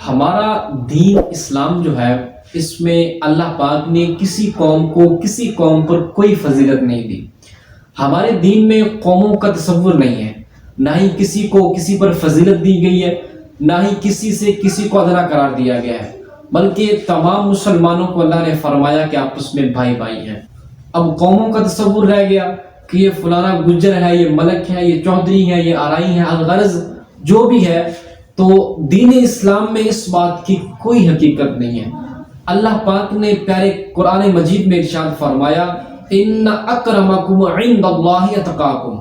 ہمارا دین اسلام جو ہے، اس میں اللہ پاک نے کسی قوم کو کسی قوم پر کوئی فضیلت نہیں دی۔ ہمارے دین میں قوموں کا تصور نہیں ہے، نہ ہی کسی کو کسی پر فضیلت دی گئی ہے، نہ ہی کسی سے کسی کو ادنا قرار دیا گیا ہے، بلکہ تمام مسلمانوں کو اللہ نے فرمایا کہ آپس میں بھائی بھائی ہیں۔ اب قوموں کا تصور رہ گیا کہ یہ فلانا گجر ہے، یہ ملک ہے، یہ چودھری ہے، یہ آرائی ہے، الغرض جو بھی ہے۔ تو دین اسلام میں اس بات کی کوئی حقیقت نہیں ہے۔ اللہ پاک نے پیارے قرآن مجید میں ارشاد فرمایا ان اکرمکم عند اللہ اتقاکم،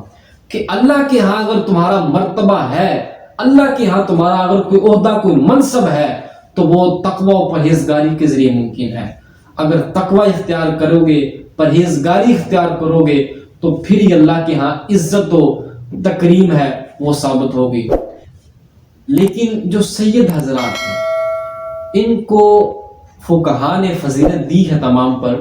کہ اللہ کے ہاں اگر تمہارا مرتبہ ہے، اللہ کے ہاں تمہارا اگر کوئی عہدہ کوئی منصب ہے، تو وہ تقوی و پرہیزگاری کے ذریعے ممکن ہے۔ اگر تقوی اختیار کرو گے، پرہیزگاری اختیار کرو گے، تو پھر ہی اللہ کے ہاں عزت و تکریم ہے وہ ثابت ہوگی۔ لیکن جو سید حضرات ہیں، ان کو فقہا نے فضیلت دی ہے تمام پر،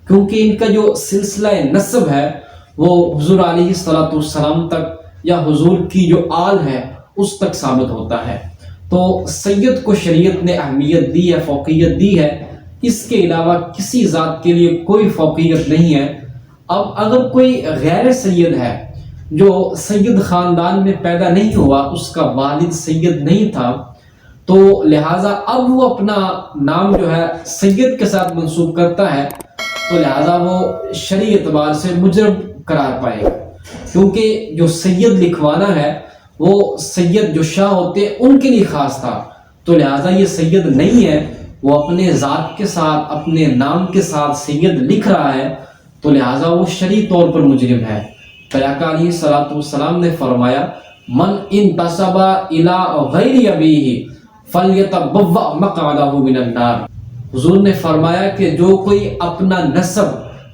کیونکہ ان کا جو سلسلہ نسب ہے وہ حضور علیہ السلام تک یا حضور کی جو آل ہے اس تک ثابت ہوتا ہے۔ تو سید کو شریعت نے اہمیت دی ہے، فوقیت دی ہے، اس کے علاوہ کسی ذات کے لیے کوئی فوقیت نہیں ہے۔ اب اگر کوئی غیر سید ہے جو سید خاندان میں پیدا نہیں ہوا، اس کا والد سید نہیں تھا، تو لہٰذا اب وہ اپنا نام جو ہے سید کے ساتھ منسوب کرتا ہے، تو لہٰذا وہ شرعی اعتبار سے مجرم قرار پائے گا، کیونکہ جو سید لکھوانا ہے وہ سید جو شاہ ہوتے ہیں ان کے لیے خاص تھا، تو لہٰذا یہ سید نہیں ہے، وہ اپنے ذات کے ساتھ اپنے نام کے ساتھ سید لکھ رہا ہے، تو لہٰذا وہ شرعی طور پر مجرم ہے۔ پیغمبر علیہ السلام نے فرمایا من انتسب الی غیر ابیہ فلیتبوأ مقعدہ من النار۔ حضور نے فرمایا کہ جو کوئی اپنا نسب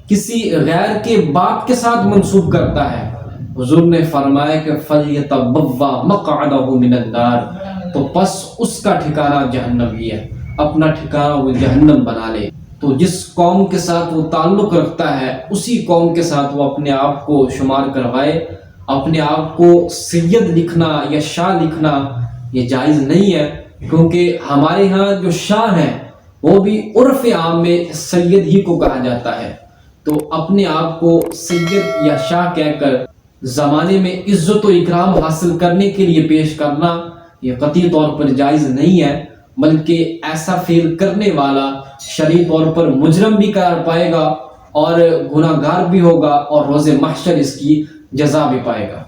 کسی غیر کے باپ کے ساتھ منسوب کرتا ہے، حضور نے فرمایا کہ فلیتبوأ مقعدہ من النار، تو پس اس کا ٹھکانہ جہنم ہی ہے، اپنا ٹھکانہ وہ جہنم بنا لے۔ تو جس قوم کے ساتھ وہ تعلق رکھتا ہے اسی قوم کے ساتھ وہ اپنے آپ کو شمار کروائے۔ اپنے آپ کو سید لکھنا یا شاہ لکھنا یہ جائز نہیں ہے، کیونکہ ہمارے ہاں جو شاہ ہیں وہ بھی عرف عام میں سید ہی کو کہا جاتا ہے، تو اپنے آپ کو سید یا شاہ کہہ کر زمانے میں عزت و اکرام حاصل کرنے کے لیے پیش کرنا یہ قطعی طور پر جائز نہیں ہے، بلکہ ایسا فعل کرنے والا شرعی طور پر مجرم بھی قرار پائے گا اور گناہگار بھی ہوگا، اور روز محشر اس کی جزا بھی پائے گا۔